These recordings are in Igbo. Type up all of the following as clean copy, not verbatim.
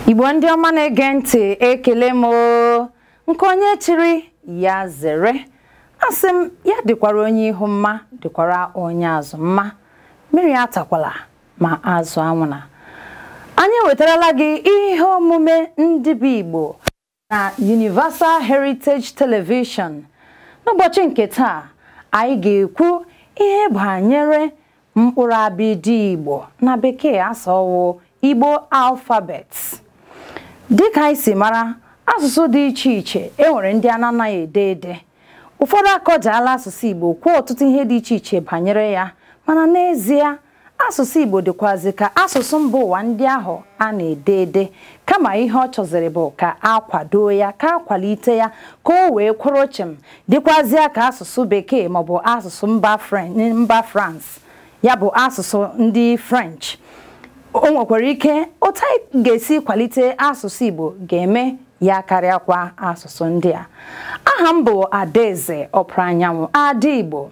Igbo ndị ọma na-ege ntị ekele m nke onye chiri ya zere asị m ya dịkwara onye ihu mma dịkwara onye azụ mma mmiri atakwala ma azụ anwụna. Anyị wetarala gị ihe omume Ndị Bu Igbo na Universal Heritage Television. N'ụbọchị nke taa anyị ga-ekwu ihe banyere mkpụrụ abịdị Igbo na bekee asọwụ Igbo alphabet. Dịka anyị si mara, asụsụ dị iche iche enwere ndị anaghị ede. Ụfọdụ akọjala asụsụ Igbo kwuo ọtụtụ ihe dị iche iche banyere ya, mana n'ezie asụsụ Igbo dịkwazị ka asụsụ mba ụwa ndị ahụ a na-ede kama ihe ọ chọziri bụ ka akwado ya, ka akwalite ya, ka o wee kwụrụ chịm dịkwazịa ka asụsụ bekee maọbụ asụsụ mba France, ya bụ asụsụ ndị French. O nwekwara ike otu anyị ga-esi kwalite asụsụ Igbo ga-eme ya karịakwa asụsụ ndị a. Aha m bụ Adaeze Ọpụrụ Anyanwụ, Ada Igbo.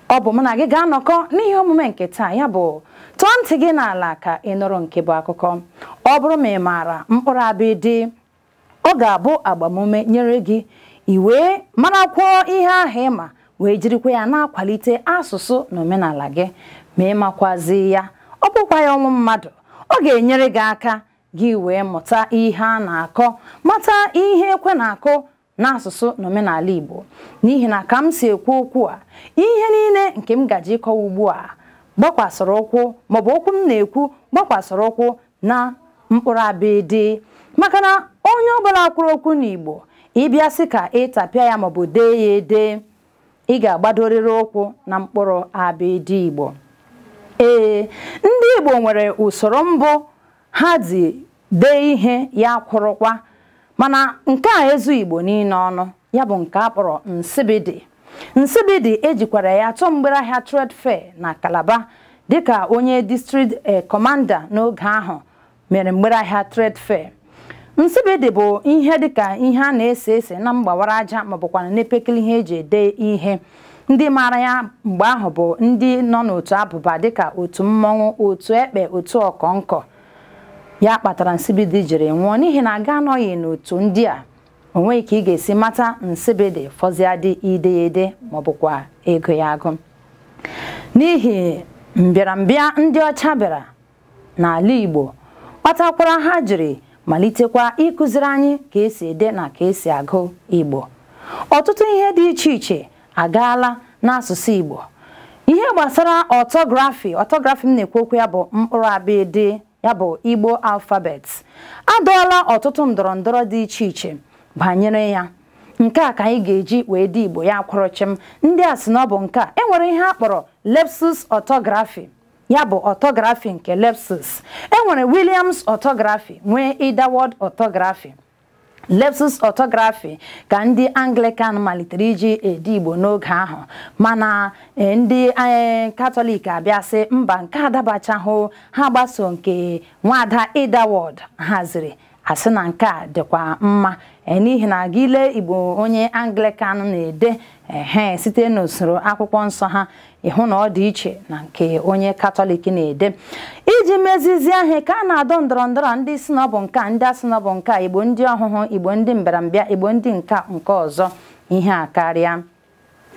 Ọ bụ mụ na gị ga-anọkọ n'ihe omume nke taa, ya bụ tụọ ntị gị n'ala ka ị nụrụ nke bụ akụkọ. Ọ bụrụ ma ị maara mkpụrụ abịdị, ọ ga-abụ agbamume nyere gị iwee marakwuo ihe ahụ ịma wee jirikwa ya na-akwalite asụsụ na omenala gị ma ịmakwazi ya. Ọ bụkwa ya ọnwụ mmadụ, ọ ga-enyere gị aka gị wee mụta ihe a na-akọ, mata ihe ekwe na-akụ n'asụsụ na omenala Igbo. N'ihi na ka m si ekwu okwu a, ihe niile nke m gaji ịkọwa ugbu a gbakwasịrị ụkwụ maọbụ okwu m na-ekwu gbakwasịrị ụkwụ na mkpụrụ abịdị, maka na onye ọbụla kwuru okwu n'Igbo ịbịa sị ka ịtapịa ya maọbụ dee ya ede, ị ga-agbadorịrị ụkwụ na mkpụrụ abịdị Igbo. Ee, ndị Igbo nwere usoro mbụ ha ji dee ihe ya kwụrụkwa, mana nke a ezu Igbo niile ọnụ, ya bụ nke a kpọrọ nsibidi. Nsibidi ejikwara ya tụọ mgbere ahịa trade fair na Calabar, dịka onye district commander n'oge ahụ mere mgbere ahịa trade fair. Nsibidi bụ ihe dịka ihe a na-ese ese na mgbawara aja maọbụkwa na-epekele ihe eji ede ihe. Ndị maara ya mgbe ahụ bụ ndị nọ n'otu abụba dịka otu mmọnwụ, otu ekpe, otu ọkọnkọ. Ya kpatara nsibidi jiri nwụọ, n'ihi na aga anọghị n'otu ndị a onweghị ka ị ga-esi mata nsibidi fọziadị ide ede maọbụkwa ego ya agụ. N'ihi mbịarambịa ndị ọcha bịara n'ala Igbo, kpatakwara ha jiri malitekwa ịkụziri anyị ka esi ede na ka esi agụ Igbo. Ọtụtụ ihe dị iche iche agaala n'asụsụ Igbo. Ihe gbasara ọtọgrafi m na-ekwu okwu ya bụ mkpụrụ abịdị, ya bụ Igbo alphabet. Adọọla ọtụtụ ndọrọndọrọ dị iche iche banyere ya. Nke a ka anyị ga-eji wee dị Igbo ya kwụrụchịm. Ndị a sị na ọ bụ nke a. Enwere ihe a kpọrọ Lepsus orthography, ya bụ orthography nke Lepsus. Enwere Williams orthography, nwee Idaword orthography. Lepsus orthography ka ndị Anglican malitere iji ede Igbo n'oge ahụ, mana ndị Katọlik abịa sị mba, nke adabachahụ, ha gbaso nke Nwada Idaword haziri, asị na nke a dịkwa mma. N'ihi na gị lee Igbo onye Anglican na-ede site n'usoro akwụkwọ nsọ ha, ịhụ na ọ dị iche na nke onye Katọlik na-ede. Iji mezizie ihe ka a na-adọ ndọrọndọrọ, ndị si na ọ bụ nke a, ndị asị na ọ bụ nke a, Igbo ndị ọhụhụ, Igbo ndị mbịarambịa, Igbo ndị nke ọzọ. Ihe a karịa,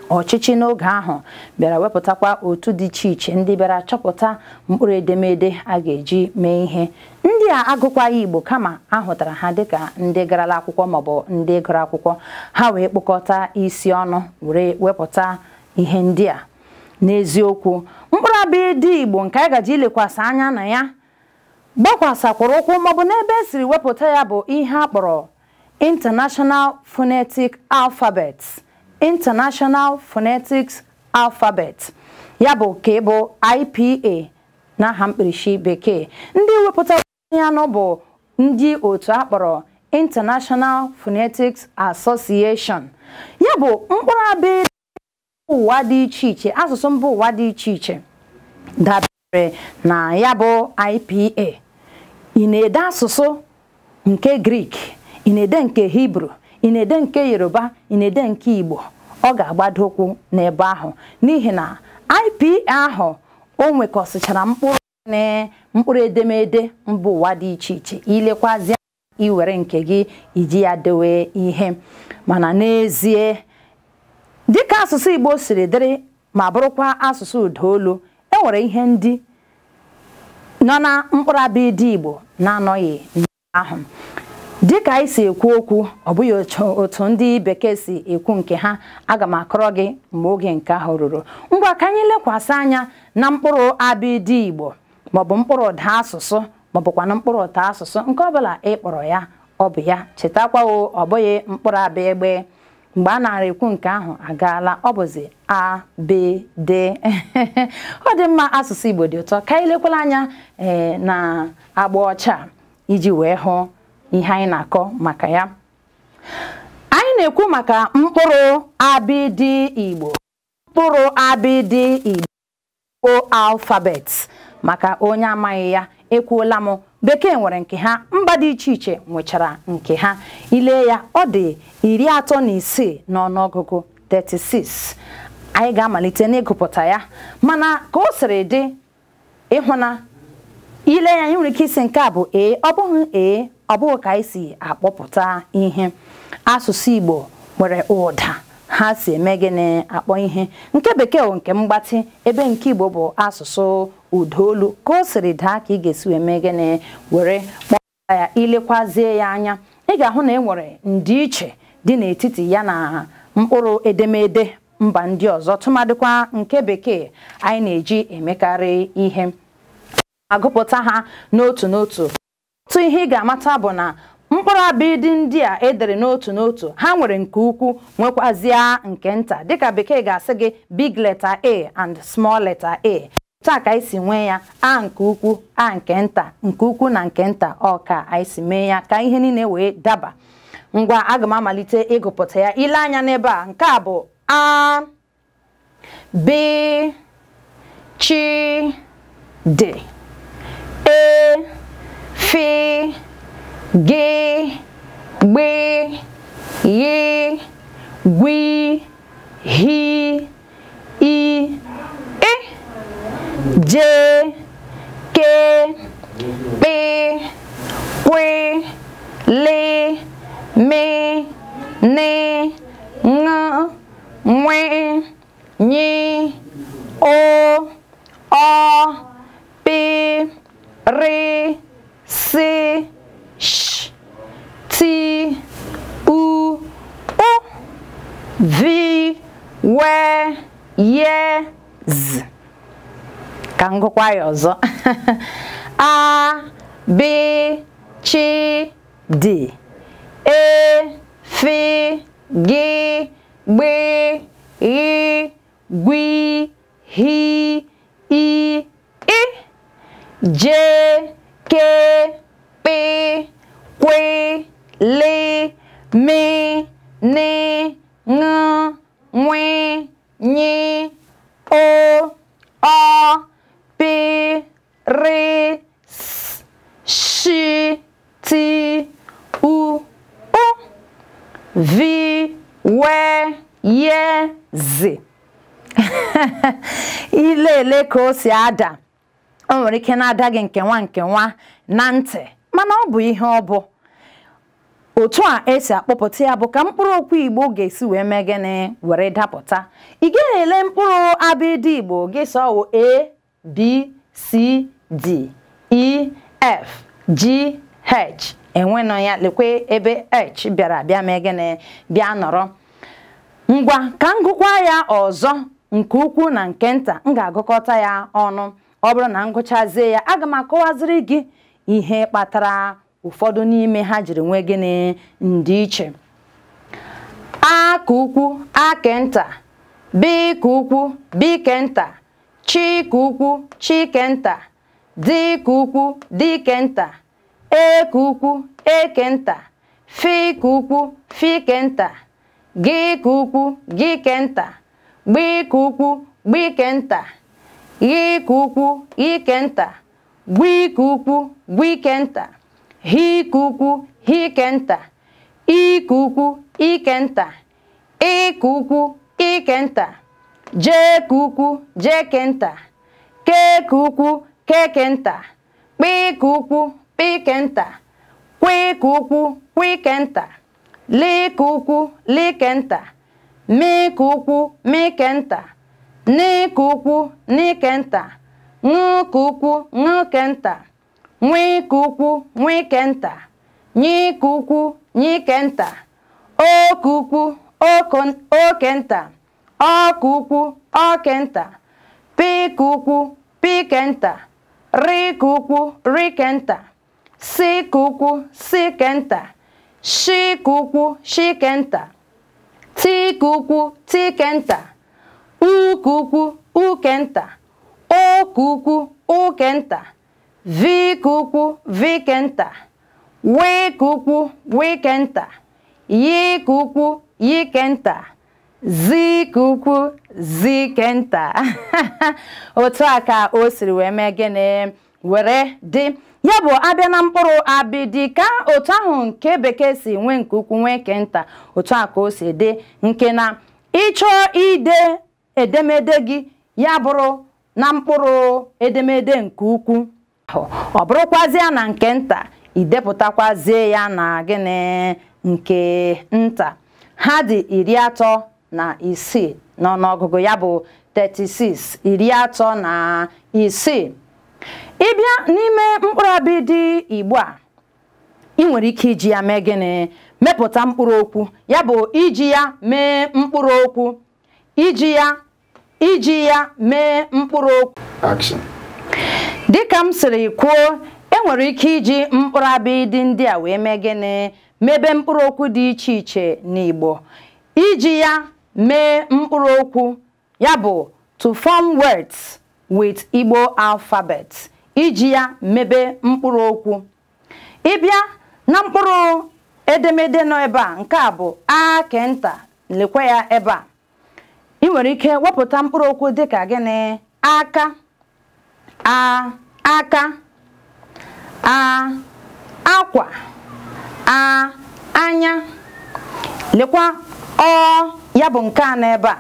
ọchịchị n'oge ahụ bịara wepụtakwa otu dị iche iche ndị bịara chọpụta mkpụrụ edemede a ga-eji mee ihe. Ndị a agụkwaghị Igbo, kama ahụtara ha dịka ndị garala akwụkwọ maọbụ ndị gụrụ akwụkwọ. Ha wee kpokọta isi ọnụ were wepụta ihe ndị a. N'eziokwu, mkpụrụ abịdị Igbo nke anyị gaji ilekwasị anya na ya gbakwasịkwara ụkwụ maọbụ n'ebe esiri wepụta ya bụ ihe a kpọrọ International Phonetic Alphabet. International Phonetics Alphabet, ya bụ ka bụ IPA n'aha mkpirisi bekee. Ndị wepụtara ya nọ bụ ndị otu akpọrọ International Phonetics Association. Ya bụ mkpụrụ abịdị ụwa dị iche iche, asụsụ mba ụwa dị iche iche dabere na ya bụ IPA. Ị na-ede asụsụ nke Greek, ị na-ede nke Hibru, ị na-ede nke Yoruba, ị na-ede nke Igbo, ọ ga-agbado ụkwụ n'ebe ahụ, n'ihi na IPA ahụ o nwekọsịchara mkpụrụ mkpụrụ edemede mba ụwa dị iche iche ilekwazi iwere nke gị iji ya dewe ihe mana n'ezie dịka asụsụ Igbo siri dịrị ma bụrụkwa asụsụ ụdaolu enwere ihe ndị nọ na mkpụrụ abịdị Igbo na-anọghị ahụ dịka anyị si ekwu okwu ọ bụghị otu ndị bekee si ekwu nke ha aga m akọrọ gị mgbe oge nke ahụ ruru ngwa ka anyị lekwasị anya na mkpụrụ abịdị Igbo maọbụ mkpụrụ ụda asụsụ maọbụkwa na mkpụrụ ụda asụsụ nke ọbụla ị kpọrọ ya ọ bụ ya chetakwawo ọ bụghị mkpụrụ abịa egbe mgbe a nara ekwu nke ahụ agaala ọ bụzi a b d ọ dị mma asụsụ Igbo dị ụtọ ka anyị lekwala anya na agba ọcha iji wee hụ ihe anyị na-akọ maka ya anyị na-ekwu maka mkpụrụ abịdị Igbo mkpụrụ abịdị Igbo alfabet maka onye amaghị ya ekwuola m bekee nwere nke ha mba dị iche iche nwechara nke ha ile ya ọ dị 36 n'ọnụọgụgụ 36 anyị ga-amalite n'ịgụpụta ya mana ka o siri dị ịhụ na ile ya anyị nwere ike isi nke a bụ ọ bụghị ọ bụghị ka anyị si akpọpụta ihe asụsụ Igbo nwere ụda ha si eme gịnị akpọ ihe nke bekee bụ nke mgbatị ebe nke Igbo bụ asụsụ ụdaolu ka o siri daa ka ị ga-esi eme gịnị were kpọpụta ya ilekwazie ya anya ị ga-ahụ na e nwere ndịiche dị n'etiti ya na mkpụrụ edemede mba ndị ọzọ tụmadịkwa nke bekee anyị na-eji emekarị ihe agụpụta ha n'otu n'otu otu ihe ị ga-amata bụ na mkpụrụ abịdị ndị a edere n'otu n'otu ha nwere nke ukwu nwekwazịa nke nta dịka bekee ga-asị gị big letter A and small letter A taa ka anyị si nwee ya a nke ukwu a nke nta nke ukwu na nke nta ọ ka anyị si mee ya ka ihe niile wee daba ngwa aga m amalite ịgụpụta ya ile anya n'ebe a nke a bụ a b ch d e f g gb y gw h i j k p q l m n ng nw ny o p r s sh t u v w y z ka ngụkwa ya ọzọ a b ch d e f g gb y gw h i j k p q l m n ng nw ny o p r s sh t u v w y z ilele ka o si ada o nwere ike na-ada gị nke nwa na ntị mana ọ bụ ihe ọ bụ otu a esi akpọpụta ya bụ ka mkpụrụ okwu Igbo ga-esi wee mee gịnị were dapụta ị ga-ele mkpụrụ abịdị Igbo gị sọọ A B C D E F G H enwenọ ya lekwe ebe H bịara abịa mee gịnị bịa nọrọ ngwa ka m gụkwa ya ọzọ nke ukwu na nke nta m ga-agụkọta ya ọnụ ọ bụrụ na m gụchazie ya aga m akọwaziri gị ihe kpatara ụfọdụ n'ime ha jiri nwee gịnị ndịiche a ka ukwu a ke nta b ka ukwu b ke nta chi ka ukwu chi ke nta d ka ukwu d ke nta e ka ukwu e ke nta f ka ukwu f ke nta g ka ukwu g ke nta gb ka ukwu gb ke nta y ka ukwu y ke nta gb ka ukwu gb ke nta hi ka ukwu hi ke nta i ka ukwu i ke nta ị ka ukwu i ke nta j ka ukwu j ke nta ke ka ukwu ke ke nta Kpi ka ukwu, kpi ke nta. Kwi ka ukwu, kwi ke nta. Li ka ukwu, li ke nta. Mi ka ukwu, mi ke nta. Ni ka ukwu, ni ke nta. Ng ka ukwu, ng ke nta. Nwi ka ukwu, nwi ke nta. Nyi ka ukwu, nyi ke nta. O ka ukwu, o ke nta. O ka ukwu, o ke nta. Pi ka ukwu, pi ke nta. Ri ka ukwu, ri ke nta. Si ka ukwu, si ke nta. Shi ka ukwu, shi ke nta. Ti ka ukwu, ti ke nta. U ka ukwu, u ke nta. O ka ukwu, u ke nta. Vi ka ukwu, vi ke nta. Wi ka ukwu, wi ke nta. Yi ka ukwu, yi ke nta. Zi ka ukwu, zi ke nta. Otu a ka o siri wee mee gịnị were dị. Ya bụ abịa na mkpụrụ abịdị ka otu ahụ nke bekee si nwee nke ukwu nwee ke nta, otu a ka o si dị, nke na ịchọọ ide edemede gị ya bụrụ na mkpụrụ edemede nke ukwu, ọ bụrụkwazịa na nke nta idepụtakwazie ya na gịnị nke nta. Ha dị 36 n'ọnụọgụgụ, ya bụ 36, 36. Ịbịa n'ime mkpụrụ abịdị Igbo a, ị nwere ike iji ya mee gịnị mepụta mkpụrụ okwu, ya bụ iji ya mee mkpụrụ okwu, iji ya mee mkpụrụ okwu. Action. Dịka m siri kwuo, enwere ike iji mkpụrụ abịdị ndị a wee mee gịnị mebe mkpụrụ okwu dị iche iche n'Igbo. Iji ya mee mkpụrụ okwu, ya bụ to form words with Igbo alphabet. Iji ya mebe mkpụrụ okwu. Ịbịa na mkpụrụ edemede nọ ebe a, nke a bụ a ke nta, lekwa ya ebe a. Ị nwere ike wepụta mkpụrụ okwu dịka gịnị aka, aka, akwa, anya. Lekwa ọ, ya bụ nke a n'ebe a.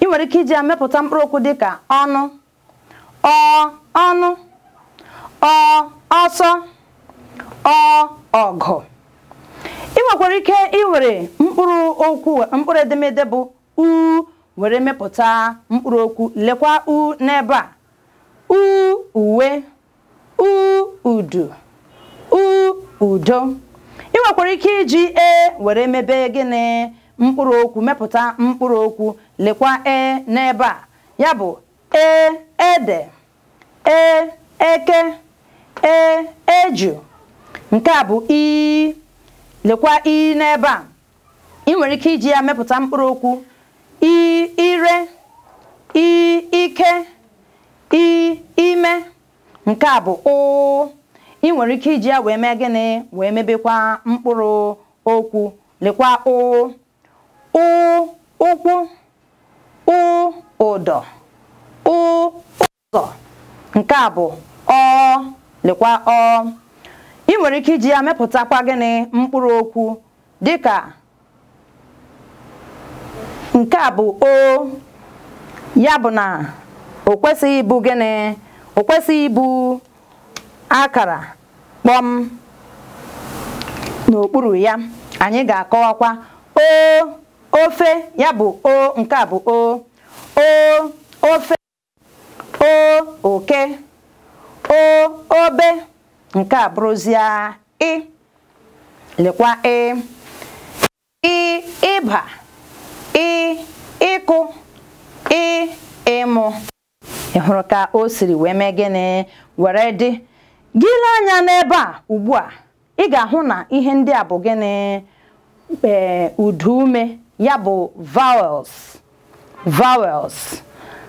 Ị nwere ike iji ya mepụta mkpụrụ okwu dịka ọnụ, ọnụ, ọsọ, ọgụ. Ị nwekwara ike iwere mkpụrụ edemede bụ u were mepụta mkpụrụ okwu. Lekwa u n'ebe a. Uwe, udu, udo. Ị nwekwara ike iji were mebe gịnị mkpụrụ okwu, mepụta mkpụrụ okwu. Lekwa n'ebe a, ya bụ ede, eke, eju. Nke a bụ i. Lekwa i n'ebe a. Ị nwere ike iji ya mepụta mkpụrụ okwu. Ire, ike, ime. Nke a bụ o. Ị nwere ike iji ya wee mee gịnị wee mebekwa mkpụrụ okwu. Lekwa o. Ụkwụ, ụdọ, ụzọ. Nke a bụ ọ. Lekwa ọ. Ị nwere ike iji ya mepụtakwa gịnị mkpụrụ okwu dịka nke a bụ o. Ya bụ na o kwesịghị ịbụ gịnị, o kwesịghị ịbụ akara kpọm n'okpuru ya. Anyị ga-akọwakwa ofe, ya bụ o. Nke a bụ o. Ofe, oke, obe. Nke a bụrụzia ị. Lekwa ịba, ịkụ, ịmụ. Ị hụrụ ka o siri wee mee gịnị were dị. Gị lee anya n'ebe a ugbu a, ị ga-ahụ na ihe ndị a bụ gịnị uduume, ya bụ vowels.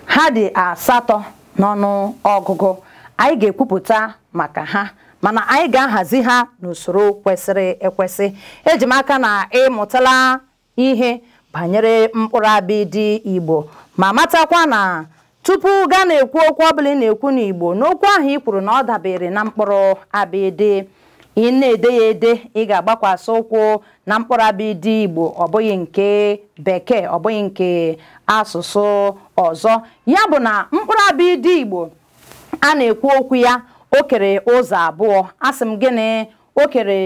Ha dị 8 n'ọnụ ọgụgụ. Anyị ga-ekwupụta maka ha, mana anyị ga-ahazi ha n'usoro kwesịrị ekwesị. Eji m aka na ịmụtala ihe banyere mkpụrụ abịdị Igbo, ma matakwa na tupu gaa na-ekwu okwu ọbụla ị na-ekwu n'Igbo, n'okwu ahụ ị kwuru na ọ dabere na mkpụrụ abịdị, ị na-ede ya ede, ị ga-agbakwasị ụkwụ na mkpụrụ abịdị Igbo, ọ bụghị nke Bekee, ọ bụghị nke asụsụ ọzọ. Ya bụ na mkpụrụ abịdị Igbo a na-ekwu okwu ya, o kere ụzọ abụọ asị m gịnị o kere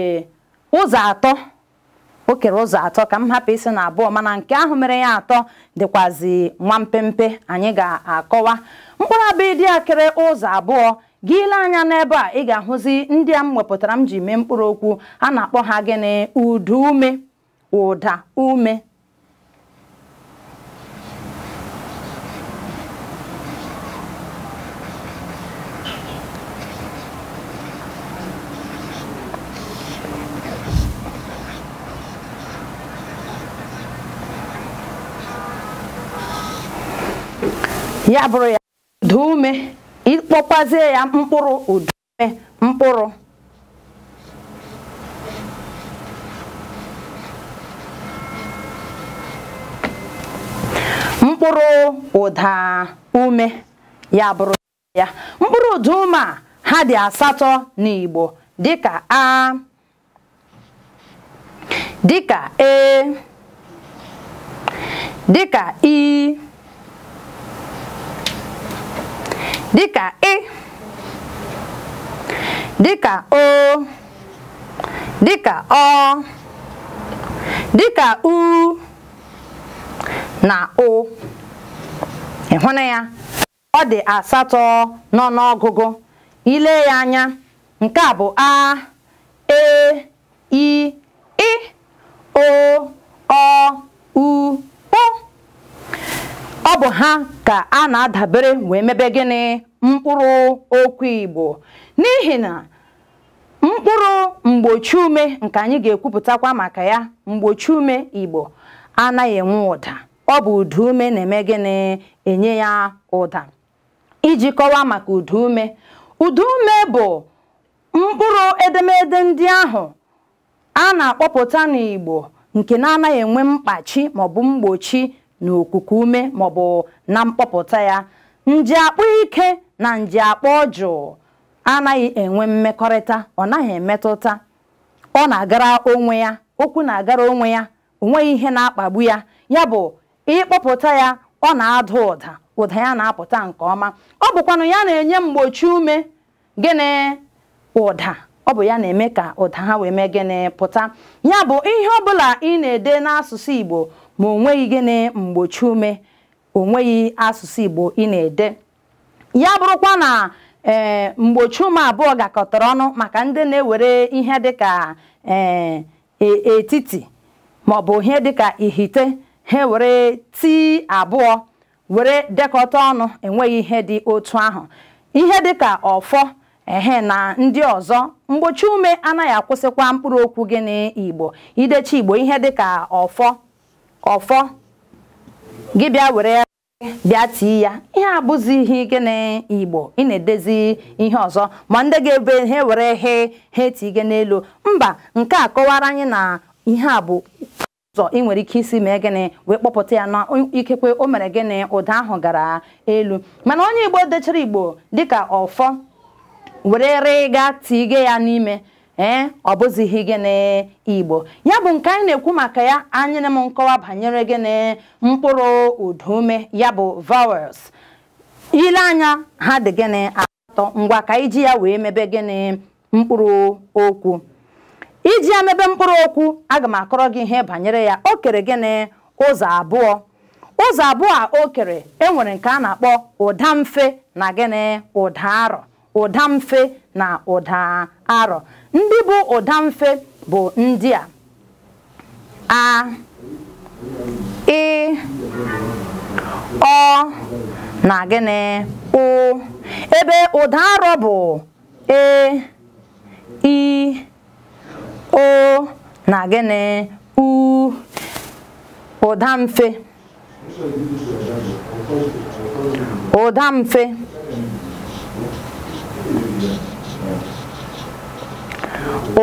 ụzọ atọ o kere ụzọ atọ ka m hapụ isi na abụọ mana nke ahụ mere ya atọ dịkwazi nwa mpempe anyị ga-akọwa mkpụrụ abịa dị a kere ụzọ abụọ gị ile anya n'ebe a ị ga-ahụzi ndị a m wepụtara m ji mee mkpụrụ okwu a na-akpọ ha gịnị ụda ume ụda ume ya bụrụ ya ụda ume ịkpọkwazie ya mkpụrụ ụda ume mkpụrụ ụda ume ya bụrụ ya mkpụrụ ụda ume a ha dị asatọ n'Igbo dịka a dịka e dịka i dịka ị dịka o dịka ọ dịka u na o ịhụna ya ọ dị asatọ nọ n'ọgụgụ ile ya anya nke a bụ a e i o ọ u o ọ bụ ha ka a na-adabere wee mebe gịnị mkpụrụ okwu Igbo n'ihi na mkpụrụ mgbochi ume nke anyị ga-ekwupụtakwa maka ya mgbochi ume Igbo anaghị enwe ụda ọ bụ ụda ume na-eme gịnị enye ya ụda iji kọwaa maka ụda ume bụ mkpụrụ edemede ndị ahụ a na-akpọpụta n'Igbo nke na-anaghị enwe mkpachi maọbụ mgbochi n'okuku ume maọbụ na mkpọpụta ya njiakpọ ike na njiakpọ jụụ anaghị enwe mmekọrịta ọ naghị emetụta ọ na-agara onwe ya okwu na-agara onwe ya onweghị ihe na-akpagbu ya ya bụ ịkpọpụta ya ọ na-ada ụda ya na-apụta nke ọma ọ bụkwanụ ya na-enye mgbochi ume gịnị ụda ọ bụ ya na-eme ka ụda ha wee mee gịnị pụta ya bụ ihe ọbụla ị na-ede n'asụsụ Igbo ma onweghị gịnị mgbochi ume onweghị asụsụ Igbo ị na-ede ya bụrụkwa na mgbochi ume abụọ gakọtara ọnụ maka ndị na-ewere ihe dịka etiti maọbụ ihe dịka ihite ha were ti abụọ were dekọta ọnụ enweghị ihe dị otu ahụ ihe dịka ọfọ na ndị ọzọ mgbochi ume anaghị akwụsịkwa mkpụrụ okwu gịnị Igbo idechi Igbo ihe dịka ọfọ gị bịa were ya bịa tii ya ihe abụzi ihe gịnị Igbo ị na-edezi ihe ọzọ ma ndị ga-ebe ha were ha tige n'elu mba nke a kọwara anyị na ihe a bụ ụzọ ị nwere ike isi mee gịnị wee kpọpụta ya na ikekwe o mere gịnị ụda ahụ gara elu mana onye Igbo dechara Igbo dịka ọfọ were rịga tige ya n'ime ọ bụzighị gịnị Igbo ya bụ nke anyị na-ekwu maka ya anyị na m nkọwa banyere gịnị mkpụrụ ụda ume ya bụ vowels ile anya ha dị gịnị atọ ngwa ka iji ya wee mebe gịnị mkpụrụ okwu iji ya mebe mkpụrụ okwu aga m akọrọ gị ihe banyere ya o kere gịnị ụzọ abụọ a o kere enwere nke a na-akpọ ụda mfe na gịnị ụda arọ ụda mfe na ụda arọ ndị bụ ụda mfe bụ ndị a ị ọ na gịnị o ebe ụda arọ bụ e i o na gịnị u ụda mfe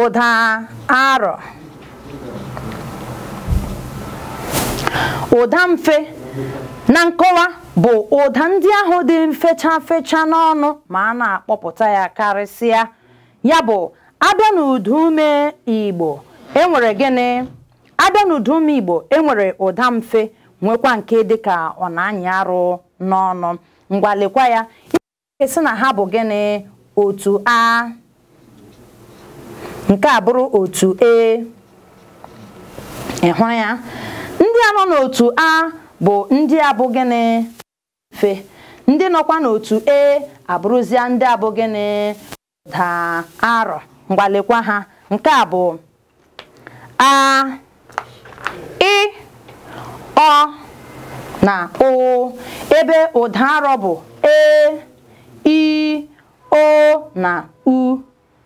ụda arọ ụda mfe na nkọwa bụ ụda ndị ahụ dị fecha n'ọnụ ma a na-akpọpụta ya karịsịa ya bụ abịa n'ụda ume Igbo enwere gịnị abịa n'ụda ume Igbo enwere ụda mfe nwekwa nke dịka ọ na-anyị arụ n'ọnụ ngwalekwa ya esi na ha bụ gịnị otu A, nke a bụrụ otu E. Ị hụrụ ya? Ndị a nọ n'otu A bụ ndị a bụ gịnị? Mfe. Ndị nọkwa n'otu E abụrụzia ndị a bụ gịnị? Ụda arọ. Mgbalịkwa ha. Nke a bụ A, I, O na O, ebe ụda arọ bụ E, I, O na U.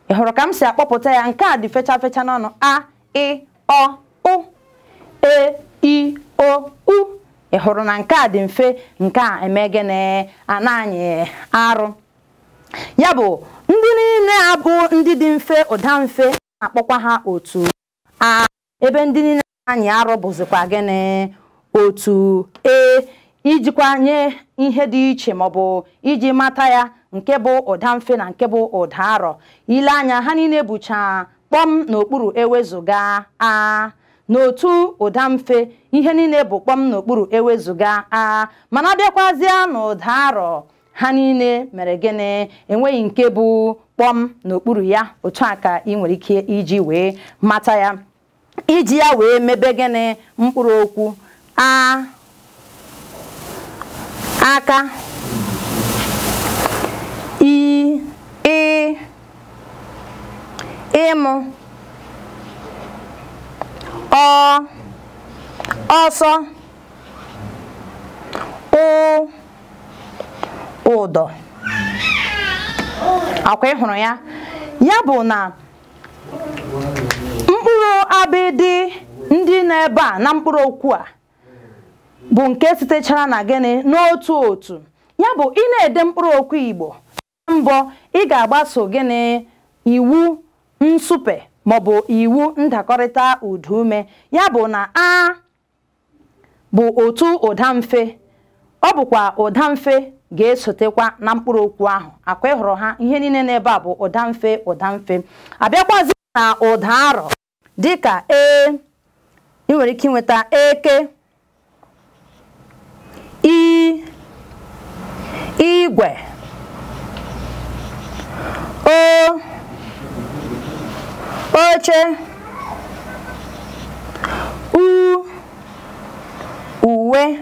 Ị hụrụ ka m si akpọpụta ya? Nke a dị fecha fecha n'ọnụ. A, I, O, U, E, I, O, U. Ị hụrụ na nke a dị mfe, nke a eme gịnị? Ana anyị arụ. Ya bụ ndị niile abụ ndị dị mfe, ụda mfe, akpọkwa ha otu A, ebe ndị niile anyị arụ bụzikwa gịnị? Otu E. Ijikwa nye ihe dị iche maọbụ iji mata ya, nke bụ ụda mfe na nke bụ ụda arọ. Ile anya, ha niile bụcha kpọm n'okpuru ewezụga A. N'otu ụda mfe, ihe niile bụ kpọm n'okpuru ewezụga A, mana bịakwazịa n'ụda arọ, ha niile mere gịnị? Enweghị nke bụ kpọm n'okpuru ya. Otu a ka ị nwere ike iji wee mata ya, iji ya wee mebe gịnị? Mkpụrụ okwu. A, aka. I, ịmụ. Ọ, ọsọ. O, ụdọ. Akwa ị hụrụ ya? Ya bụ na mkpụrụ abịdị ndị nọ ebe a na mkpụrụ okwu a bụ nke sitechara na gịnị? N'otu otu. Ya bụ ị na-ede mkpụrụ okwu Igbo, mbọ ị ga-agbaso gịnị? Iwu nsupe maọbụ iwu ndakọrịta ụdaume. Ya bụ na A bụ otu ụda mfe, ọ bụkwa ụda mfe ga-esotekwa na mkpụrụ okwu ahụ. Akwa ị hụrụ ha? Ihe niile n'ebe a bụ ụda mfe, ụda mfe. Abịakwazi na ụda arọ, dịka E, ị nwere ike inweta eke, I, igwe, O, oche, U, uwe.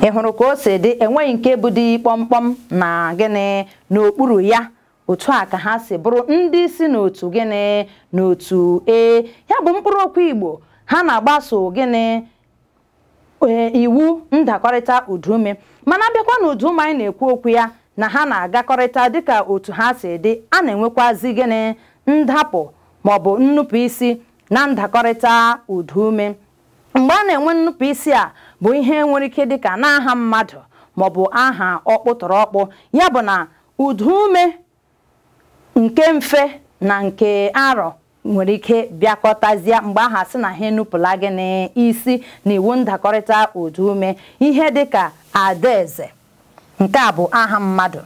Ị hụrụ ka o si dị? Enweghị nke bụ dị kpọmkpọm na gịnị? N'okpuru ya. Otu a ka ha si bụrụ ndị si n'otu gịnị? N'otu E. Ya bụ mkpụrụ okwu Igbo, ha na-agbaso gịnị? Iwu ndakọrịta ụdaume. Mana abịakwa n'ụdaume anyị na-ekwu okwu ya, na ha na-agakọrịta dịka otu ha si dị. A na-enwekwazi gịnị? Ndapụ maọbụ nnupụ isi na ndakọrịta ụdaume. Mgbe a na-enwe nnupụ isi a bụ ihe nwere ike dịka n'aha mmadụ maọbụ aha ọkpụtọrọkpụ. Ya bụ na ụdaume nke mfe na nke arọ nwere ike bịakọtazie mgbe aha sị na ha enupụla gịnị? Isi na iwu ndakọrịta ụdaume. Ihe dịka Adaeze, nke a bụ aha mmadụ.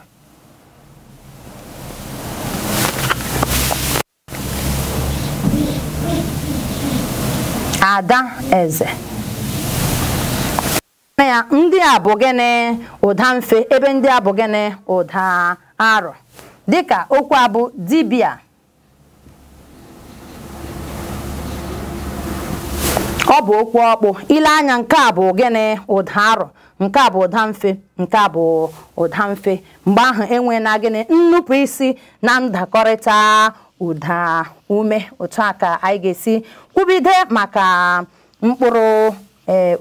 Adaeze. Ya ndị a bụ gịnị? Ụda mfe, ebe ndị a bụ gịnị? Ụda arọ. Dịka okwu a bụ dibịa. Ọ bụ okwu ọkpụ. Ile anya, nke a bụ gịnị? Ụda arọ. Nke a bụ ụda mfe, nke a bụ ụda mfe. Mgbe ahụ enwe na gịnị? Nnupụ isi na ndakọrịta ụda ume. Otu a ka anyị ga-esi kwubide maka mkpụrụ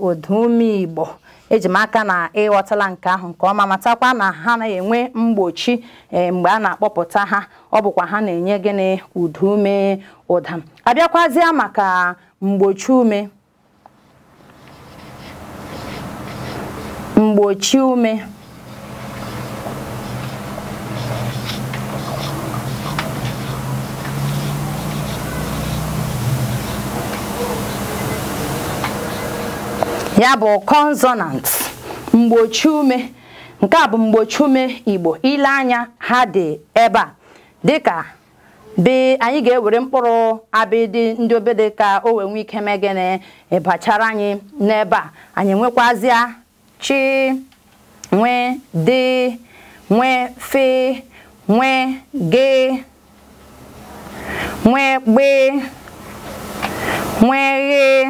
ụdaume Igbo. Eji m aka na ịghọtala nke ahụ nke ọma, matakwa na ha na-enwe mgbochi mgbe a na-akpọpụta ha. Ọ bụkwa ha na-enye gịnị? Ụdaume ụda. Abịakwazịa maka mgbochi ume. Mgbochi ume. Ya bụ consonant. Mgbochi ume. Nke a bụ mgbochi ume Igbo. Ile anya, ha dị ebe a. Dịka be, anyị ga-ewere mkpụrụ abịdị ndị obede ka o wee nwee ike mee gịnị? Bachara anyị n'ebe a. Anyị nwekwazịa chi, nwee de, nwee fe, nwe ge nwe gbe nwe ghe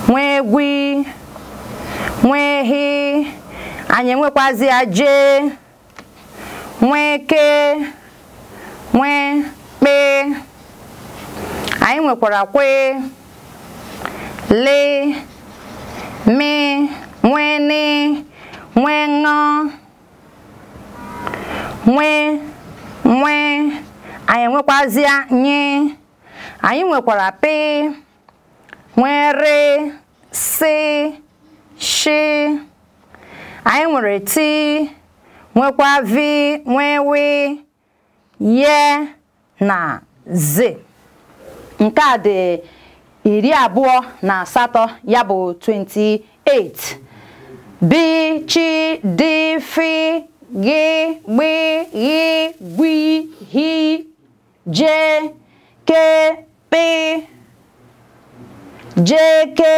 nwe gwi nwe hi anyị enwekwazi aje nwe ke nwe pe anyị nwekwara kwe le me nwe ni nwe ṅụ nwe anyị nwekwazi nye anyị nwekwara pe nwere si shi anyị nwere ti nwekwa vi nwewe ye na z nke a dị 28 ya bụ 28 bi chi di fi gi gbi ghi gwi hi je ke pe je ke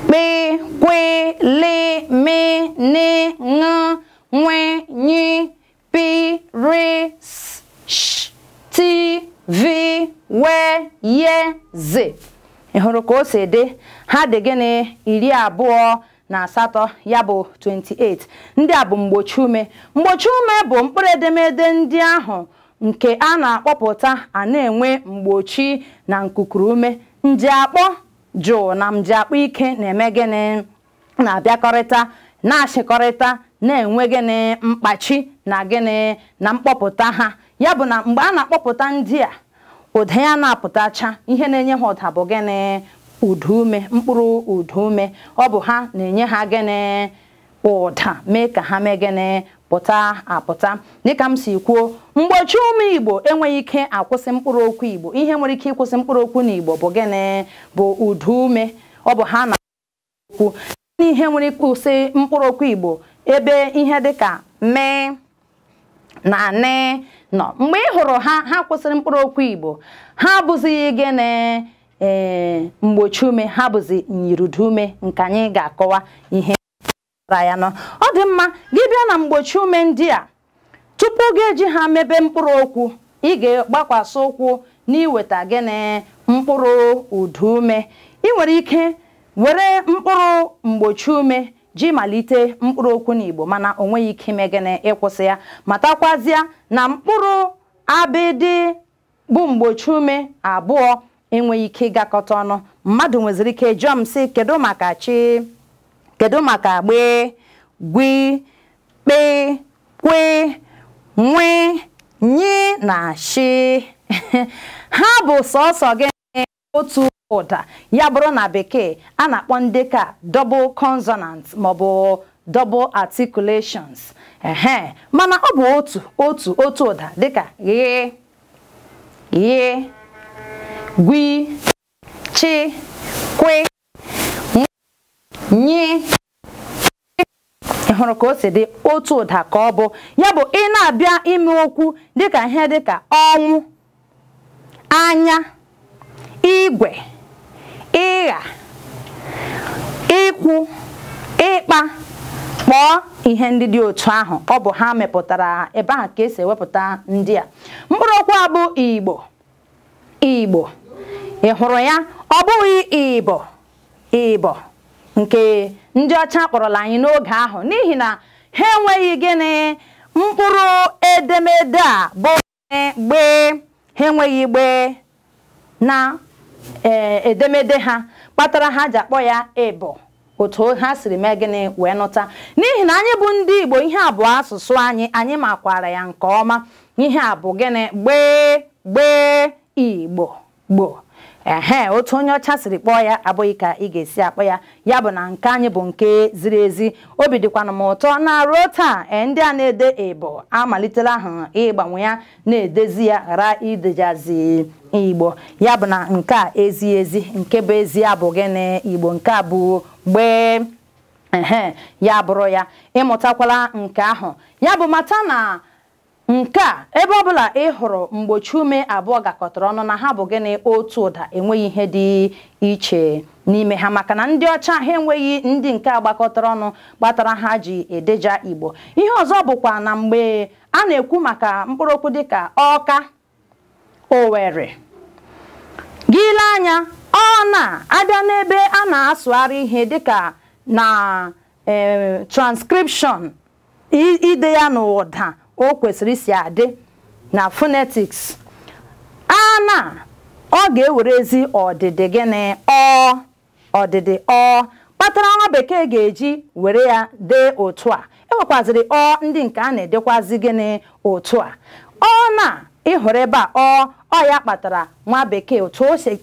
pe kwe le me ne ṅ nwe nyi pi ri sh ti vi we ye z ị hụrụ ka o si dị ha dị gịnị 28 ya bụ 28 ndị a bụ mgbochi ume bụ mkpụrụ edemede ndị ahụ nke a na-akpọpụta a na-enwe mgbochi na nkukuru ume njiakpọ jụụ na njiakpọ ike na-eme gịnị na-abịakọrịta na-achịkọrịta na-enwe gịnị mkpachi na gịnị na mkpọpụta ha ya bụ na mgbe a na-akpọpụta ndị a ụda ya na-apụtacha ihe na-enye ha ụda bụ gịnị udume mkpụrụ udume ọ bụ ha na-enye ha gịnị ụda mee ka ha mee gịnị pụta apụta dịka m si kwuo mgbochi ume Igbo enweghị ike akwụsị mkpụrụ okwu Igbo ihe nwere ike ịkwụsị mkpụrụ okwu n'Igbo bụ gịnị bụ udume ọ bụ ha na-okwu ihe nwere ike ịkwụsị mkpụrụ okwu Igbo ebe ihe dịka me na ne nọ mgbe ị hụrụ ha kwụsịrị mkpụrụ okwu Igbo ha abụzighị gịnị mgbochi ume ha bụzi nyirudume nke anyị ga-akọwa ihe ya nọ ọ dị mma gị bịa na mgbochi ume ndị a tupu ga-eji ha mebe mkpụrụ okwu ị ga-agbakwasị ụkwụ n'iweta gịnị mkpụrụ udume ị nwere ike were mkpụrụ mgbochi ume ji malite mkpụrụ okwu n'Igbo mana o nweghị ike ime gịnị ịkwụsị ya matakwazịa na mkpụrụ abịdị bụ mgbochi ume abụọ enweghị ike ịgakọta ọnụ mmadụ nweziri ike jụọ m sị kedu maka chi kedu maka gbe gwi kpe kwe nwe nyi na shi ha bụ sọsọ gịnị otu ụda ya bụrụ na bekee a na-akpọ ndị ka double consonant maọbụ double articulations mana ọ bụ otu ụda dịka ghe ghe gwi chi kwe nyi ị hụrụ ka o si dị otu ụda ka ọ bụ ya bụ ị na-abịa ime okwu dịka ihe dịka ọnwụ anya igwe ịgha ikwu ịkpa kpọọ ihe ndị dị otu ahụ ọ bụ ha mepụtara ebe ahụ ka esi ewepụta ndị a mkpụrụ okwu a bụ Igbo ị hụrụ ya ọ bụghị Igbo nke ndị ọcha kpọrọla anyị n'oge ahụ n'ihi na ha enweghị gịnị mkpụrụ edemede a bụ gbe ha enweghị gbe na edemede ha kpatara ha ji akpọ ya Igbo otu ha siri mee gịnị wee nụta n'ihi na anyị bụ ndị Igbo ihe abụọ asụsụ anyị makwara ya nke ọma ihe a bụ gịnị gbe Igbo gbo otu onye ọcha siri kpọọ ya abụghị ka ị ga-esi akpọ ya ya bụ na nke anyị bụ nke ziri ezi obi dịkwana m ụtọ na ruo taa ndị a na-ede Igbo amalitela ahụ ịgbanwe ya na-edezi ya ghara idejazi Igbo ya bụ na nke a ezi nke bụ ezi ya bụ gịnị Igbo nke a bụ gbe ya bụrụ ya ịmụtakwala nke ahụ ya bụ mata na nke a ebe ọbụla ị hụrụ mgbochi ume abụọ gakọtara ọnụ na ha bụ gịnị otu ụda enweghị ihe dị iche n'ime ha maka na ndị ọcha ha enweghị ndị nke agbakọtara ọnụ gbatara ha ji edeja Igbo. Ihe ọzọ bụkwa na mgbe a na-ekwu maka mkpụrụ okwu dịka Ọka, Owere, gị lee anya ọ na-abịa n'ebe a na-asụgharị ihe dịka na transcription ide ya n'ụda o kwesịrị isi adị na phonetics ọ ga-ewerezi ọdịdị gịnị ọdịdị kpatara nwa bekee ga-eji were ya dee otu a. Enwekwaziri ndị nke a na-edekwazi gịnị otu a. Ịhụrụ ebe a ọ ya kpatara nwa bekee otu o si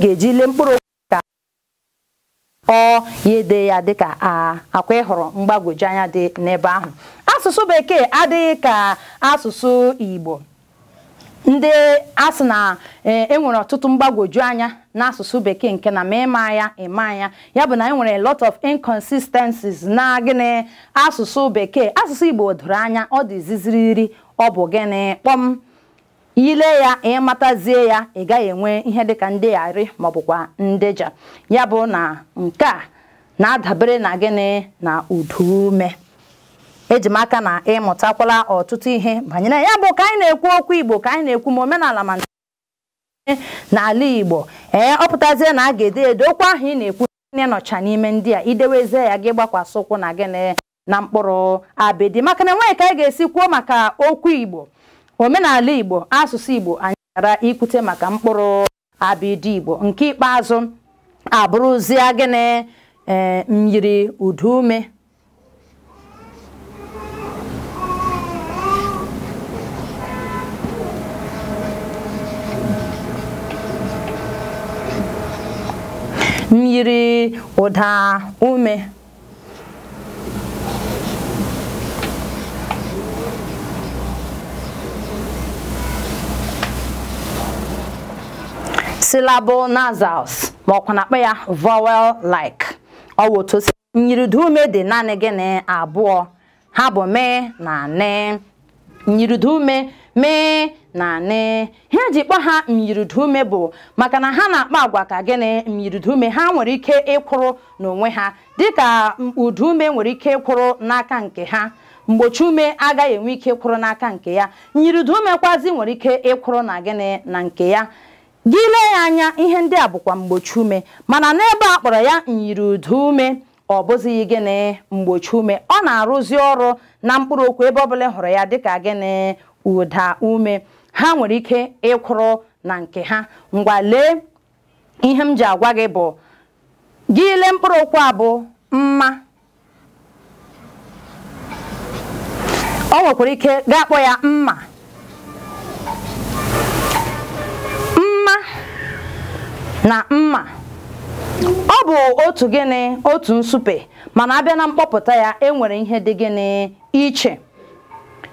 ga-eji lee mkpụrụ ka ya ede ya dịka akwa ịhụrụ mgbagwoju anya dị n'ebe ahụ. Asụsụ bekee adịghị ka asụsụ Igbo ndị asị na enwere ọtụtụ mgbagwoju anya n'asụsụ bekee nke na ma ịma ya ya bụ na enwere a lot of inconsistencies na gịnị asụsụ bekee. Asụsụ Igbo doro anya, ọ dị ziziriri, ọ bụ gịnị kpọm. Ile ya ịmatazie ya ị gaghị enwe ihe dịka ndegharị maọbụkwa ndeja. Ya bụ na nke a na-adabere na gịnị na uduume. Eji m aka na ịmụtakwala ọtụtụ ihe banyere ya bụ ka anyị na-ekwu okwu Igbo, ka anyị na-ekwu ma omenala ma n'ala Igbo. Ọ pụtazie na a ga-ede edo okwu ahụ ị na-ekwu nọcha n'ime ndị a idewezie ya gị gbakwasị ụkwụ na gịnị na mkpụrụ abịdị maka na enweghị ka anyị ga-esi kwuo maka okwu Igbo, omenala Igbo, asụsụ Igbo anyị ghara ikwute maka mkpụrụ abịdị Igbo. Nke ikpeazụ abụrụzie gịnị myiri uduume. Myiri ụda ume. Syllable nasals ma ọkwa na-akpọ ya vowel like. Ọ wụ otu myiri uduume dị naanị gịnị abụọ, ha bụ mee na ne. Myiri uduume mee na ne. Ihe eji kpọ ha myiri uduume bụ maka na ha na-akpa agwa ka gịnị myiri uduume. Ha nwere ike ịkwụrụ n'onwe ha dịka uduume nwere ike ịkwụrụ n'aka nke ha, mgbochi ume agaghị enwe ike ịkwụrụ n'aka nke ya. Myiri uduume kwazi nwere ike ịkwụrụ na gịnị na nke ya. Gị lee ya anya ihe ndị a bụkwa mgbochi ume, mana n'ebe a kpọrọ ya myiri uduume ọ bụzighị gịnị mgbochi ume. Ọ na-arụzi ọrụ na mkpụrụ okwu ebe ọbụla hụrụ ya dịka gịnị ụda ume. Ha nwere ike ịkwụrụ na nke ha. Ngwa lee ihe m ji agwa gị bụ gị lee mkpụrụ okwu a bụ mma. Ọ nwekwara ike ga-akpọ ya mma. Mma na mma ọ bụ otu gịnị otu nsupe, mana abịa na mkpọpụta ya enwere ihe dị gịnị iche,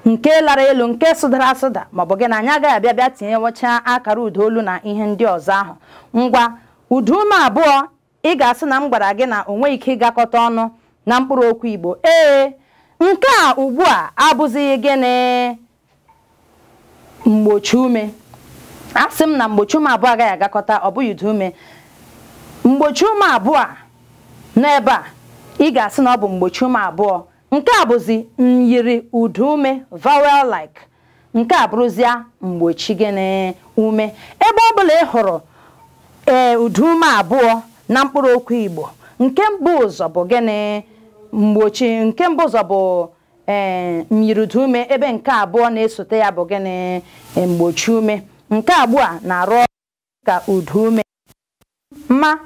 nke lara elu, nke sụdara asụda maọbụ gị na anyị agaghị abịa tinyewacha akara ụda olu na ihe ndị ọzọ ahụ. Ngwa uduume abụọ ị ga-asị na m gwara gị na o nweghị ike ịgakọta ọnụ na mkpụrụ okwu Igbo. Nke a ugbu a abụzighị gịnị mgbochi ume. Asị m na mgbochi ume abụọ agaghị agakọta, ọ bụghị uduume. Mgbochi ume abụọ n'ebe a ị ga-asị na ọ bụ mgbochi ume abụọ. Nke a bụzi myiri uduume vowel like. Nke a bụrụzia mgbochi gịnị ume. Ebe ọ bụla ị hụrụ uduume abụọ na mkpụrụ okwu Igbo, nke mbụ ụzọ bụ gịnị mgbochi, nke mbụ ụzọ bụ myiri uduume, ebe nke abụọ na-esote ya bụ gịnị mgbochi ume. Nke abụọ na-arụ ka uduume. Ma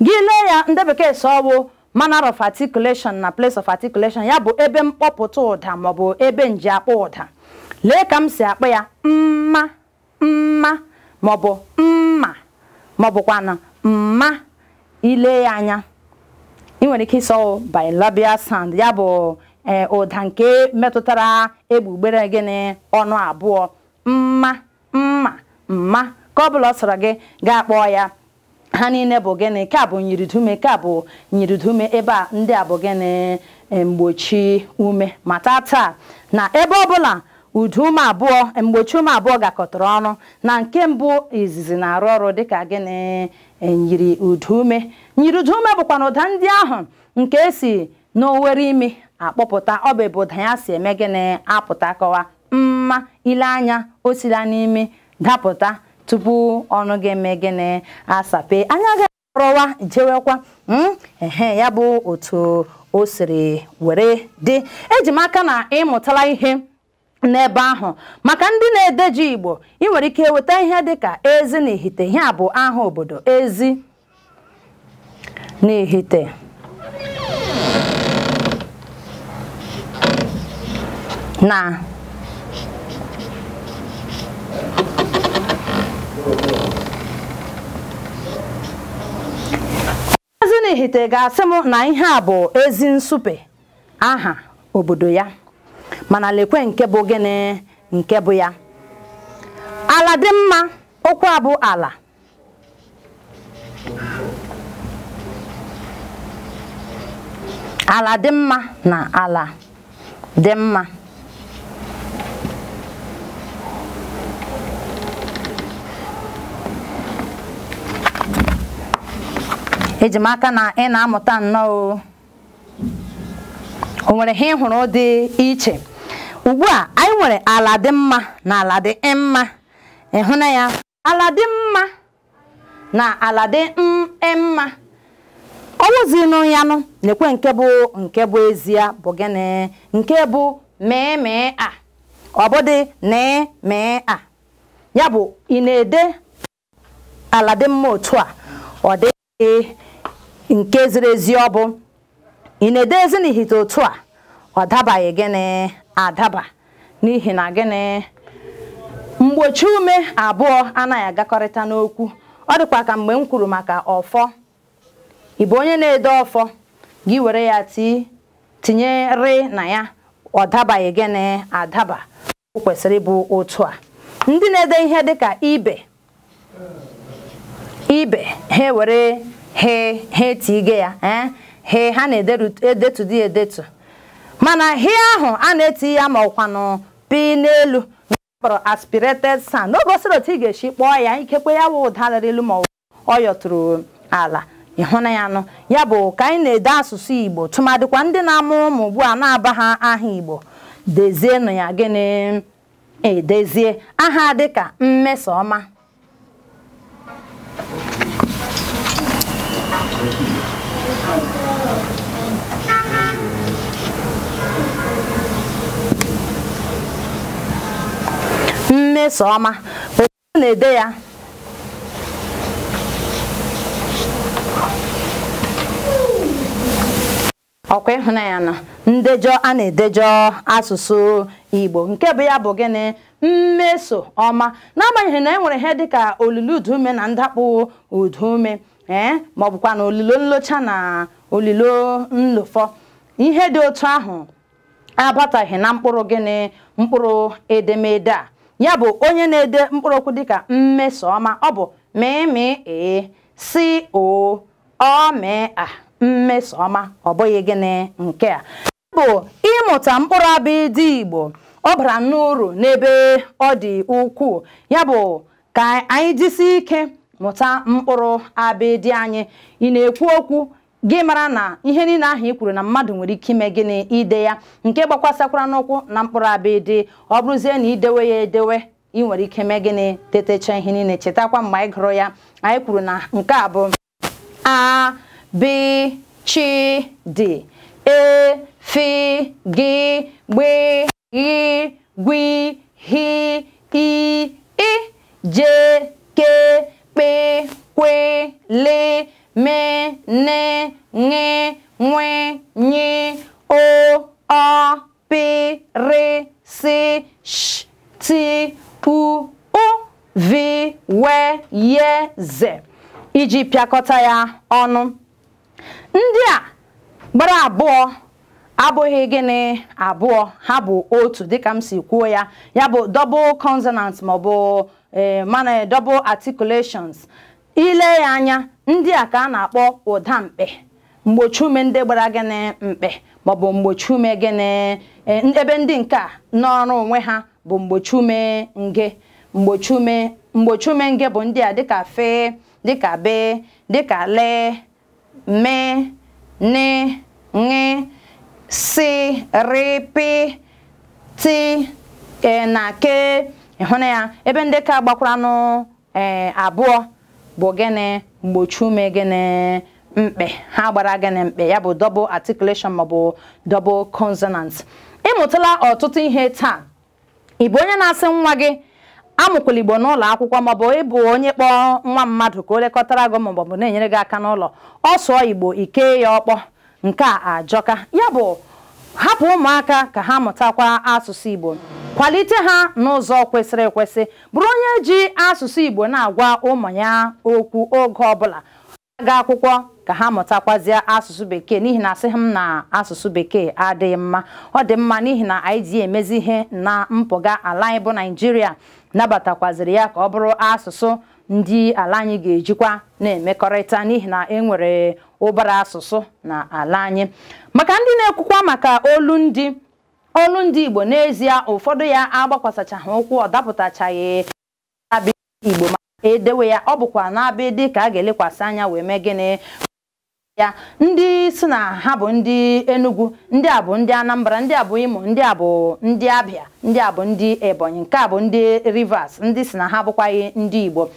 gị lee ya ndị bekee sọ ọwụ manner of articulation na place of articulation, ya bụ ebe mkpọpụta ụda maọbụ ebe nji akpọ ụda. Lee ka m si akpọ ya mma mma maọbụ mma maọbụkwa na mma. Ile ya anya ị nwere ike ịsọ bilabial sound, ya bụ ụda nke metụtara egbugbere gịnị ọnụ abụọ. Mma mma mma ka ọ bụla ọ sọrọ gị ga-akpọ ya. Ha niile bụ gịnị? Ka bụ myiri uduume, ka bụ myiri uduume. Ebe a ndị a bụ gịnị mgbochi ume. Mata taa na ebe ọbụla ụda ume abụọ mgbochi ume abụọ gakọtara ọnụ na nke mbụ izizi na-arụ ọrụ dịka gịnị nyiri ụda ume. Nyiri ụda ume bụkwa na ụda ndị ahụ nke esi n'owere imi akpọpụta. Ọ bụ ebe ụda ya si eme gịnị apụta kọwa mma ile anya o sila n'imi dapụta tupu ọnụ ga-eme gịnị asape. Anya ga-arọwa jewekwa ya bụ otu o siri were dị. Eji m aka na ịmụtala ihe n'ebe ahụ. Maka ndị na-ede ji Igbo, ị nwere ike weta ihe dịka ezi na ihite. Ihe a bụ aha obodo, ezi na ihite. Na ezi na ihite ga-asị m na ihe a bụ ezi nsupe, aha obodo ya. Mana lekwe nke bụ gịnị nke bụ ya. Ala dị mma, okwu a bụ ala. Ala dị mma na ala dị mma. Eji m aka na ị na-amụta nnọọ. O nwere ihe ịhụrụ dị iche. Ugbu a anyị nwere ala dị mma na ala dị mma. Ịhụ na ya, ala dị mma na ala dị mma. Ọwụzinụ ya nụ nekwe nke bụ ezie bụ gịnị nke bụ mee a. Ọ bụdị mee a. Ya bụ ị na-ede ala dị mma otu a, ọ dị nke ziri ezi. Ọ bụ ị na-ede ezi na ihite otu a, ọ dabaghị gịnị adaba n'ihi na gịnị mgbochi ume abụọ anaghị agakọrịta n'okwu. Ọ dịkwa ka mgbe m kwuru maka ọfọ. Ị bụ onye na-ede ọfọ, gị were ya tinye rị na ya, ọ dabaghị gịnị adaba. O kwesịrị ịbụ otu a. Ndị na-ede ihe dịka ibe ha were he tige ya ha na-edetu dị edetu. Mana he ahụ a na-eti ya ma ọkwanụ pi n'elu kpọrọ aspirated sound. O gosiri otu ị ga-esi kpọọ ya, ikekwe ya wụ ụda dara elu ma ọ yọtụrụ ala. Ịhụ na ya nụ. Ya bụ ka anyị na-ede asụsụ Igbo, tụmadịkwa ndị na-amụ ụmụ ugbu a na-aba ha aha Igbo, dezie nụ ya gịnị edezie. Aha dịka Mmesoma. Mmesoma, o na-ede ya ọkwa. Ịhụnanya na ndejọ a na-edejọ asụsụ Igbo nke bụ ya bụ gịnị Mmesoma. N'agbanyeghị na e nwere ihe dịka olilo ụda ume na ndakpụ ụda ume ma ọ bụkwa na olilo nlocha na olilo nlofọ, ihe dị otu ahụ abataghị na mkpụrụ gịnị mkpụrụ edemede a. Ya bụ onye na-ede mkpụrụ okwu dịka Mmesoma, ọ bụ Mmesoma, ọ bụghị gịnị nke a. Bụ ịmụta mkpụrụ abịdị Igbo, ọ bara n'uru n'ebe ọ dị ukwuu. Ya bụ ka anyị jisi ike mụta mkpụrụ abịdị anyị. Ị na-ekwu okwu, gị mara na ihe niile ahụ i kwuru na mmadụ nwere ike ime gịnị ide ya, nke gbakwasakwara n'ụkwụ na mkpụrụ abịdị. Ọ bụrụzie na idewe ya edewe, ị nwere ike mee gịnị tetecha ihe niile. Chetakwa mgbe anyị gụrụ ya, anyị kwuru na nke a bụ a b ch d e f g gb gh gwi hi i j k p kwe le me ne nge nwe nye o a p r s sh t u u v w ye z. Iji pịakọta ya ọnụ, ndị a gbara abụọ abụghị gịnị abụọ, ha bụ otu dịka m si kwuo ya. Ya bụ double consonant ma ọ bụ mana double articulations. Ile ya anya, ndị a ka a na-akpọ ụda mkpe, mgbochi ume ndị gbara gịnị mkpe. maọbụ mgbochi ume gịnị ebe ndị nke a n'ọrụ onwe ha bụ mgbochi ume nge. Mgbochi ume nge bụ ndị a dịka fe, dịka be, dịka le, me, ne, nge, si, ri, pi, ti, na ke. Ịhụ na ya ebe ndị ka gbakwara nụ abụọ bụ gịnị mgbochi ume gịnị mkpe. Ha gbara gịnị mkpe, ya bụ double articulation maọbụ double consonant. Ịmụtala ọtụtụ ihe taa. Ị bụ onye na-asị nwa gị amụkwala Igbo n'ụlọ akwụkwọ, maọbụ ịbụ onye kpọọ nwa mmadụ ka o lekọtara gị maọbụ na-enyere gị aka n'ụlọ, ọ sụọ Igbo ike ya ọkpọ, nke a ajọka. Ya bụ hapụ ụmụaka ka ha mụtakwa asụsụ Igbo, kwalite ha n'ụzọ kwesịrị ekwesị, bụrụ onye ji asụsụ Igbo na-agwa ụmụ ya okwu oge ọbụla. Aga akwụkwọ ka ha mụtakwazie asụsụ Bekee, n'ihi na asị m na asụsụ Bekee adịghị mma. Ọ dị mma n'ihi na anyị ji emezi ihe na mpụga ala anyị bụ Naịjirịa nabatakwaziri ya ka ọ bụrụ asụsụ ndị ala anyị ga-ejikwa na-emekọrịta, n'ihi na enwere ụbara asụsụ na ala anyị. Maka ndị na-ekwukwa maka olu ndị Igbo, n'ezie ụfọdụ ya agbakwasachaghi ụkwụ, ọ dapụtachaghị abịa Igbo ma edewe ya, ọ bụkwa na-abịa dị ka a ga-elekwasị anya wee mee gịnị ya. Ndị si na ha bụ ndị Enugu, ndị a bụ ndị Anambra, ndị a bụ Imo, ndị a bụ ndị Abịa, ndị a bụ ndị Ebonyi, nke a bụ ndị Rivers, ndị si na ha bụkwaghị ndị Igbo.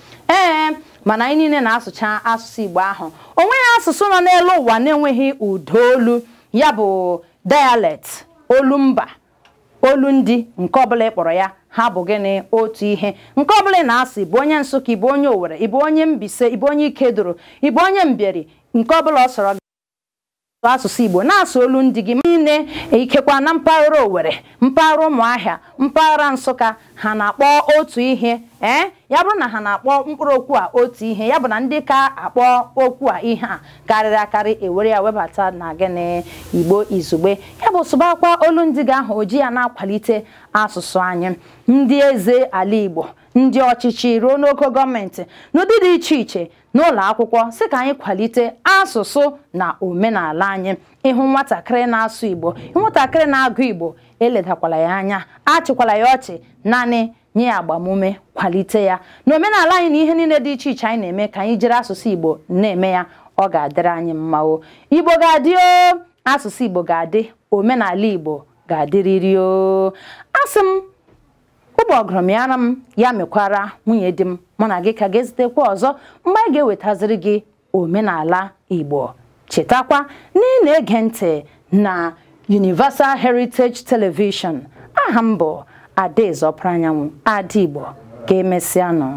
Mana anyị niile na-asụcha asụsụ Igbo ahụ. Onweghị asụsụ nọ n'elu ụwa na-enweghị ụdaolu, ya bụ dialect, olu mba, olu ndị, nke ọbụla ịkpọrọ ya, ha bụ gịnị otu ihe. Nke ọbụla na-asụ, ịbụ onye Nsụka, ịbụ onye Owere, ịbụ onye Mbaise, ịbụ onye Ikeduru, ịbụ onye Mbieri, nke ọbụla ọ sọrọ gị asụsụ Igbo, na-asụ olu ndị gị niile. Ikekwa na mpaghara Owere, mpaghara Ụmụahịa, mpaghara Nsụka, ha na-akpọ otu ihe. Ya bụrụ na ha na-akpọ mkpụrụ okwu a otu ihe, ya bụ na ndị ka akpọ okwu a ihe a karịrị akarị ewere ya webata na gịnị Igbo izugbe. Ya bụ sụbakwa olu ndị gị ahụ, oji ya na-akwalite asụsụ anyị. Ndị eze ala Igbo, ndị ọchịchị ruo n'ogo gọọmenti, n'ụdị dị iche iche, n'ụlọ akwụkwọ, sị ka anyị kwalite asụsụ na omenala anyị. Ịhụ nwatakịrị na-asụ Igbo, nwatakịrị na-agụ Igbo, eledakwala ya anya, achịkwala ya ọchị, naanị nye ya agbamume, kwalite ya n'omenala anyị na ihe niile dị iche iche anyị na-eme, ka anyị jiri asụsụ Igbo na-eme ya, ọ ga-adịrị anyị mma. Igbo ga-adị o, asụsụ Igbo ga-adị, omenala Igbo ga-adịrịrị o. Asị m ụbọgụrụ m yara m ya mekwara nwunye di m, mụ na gị ka ga-ezitekwa ọzọ mgbe anyị ga-ewetaziri gị omenala Igbo. Chetakwa na ị na-ege ntị na Universal Heritage Television. Aha m bụ Adaeze Ọpara Anyanwụ, Ada Igbo. Ka emesịa nụ.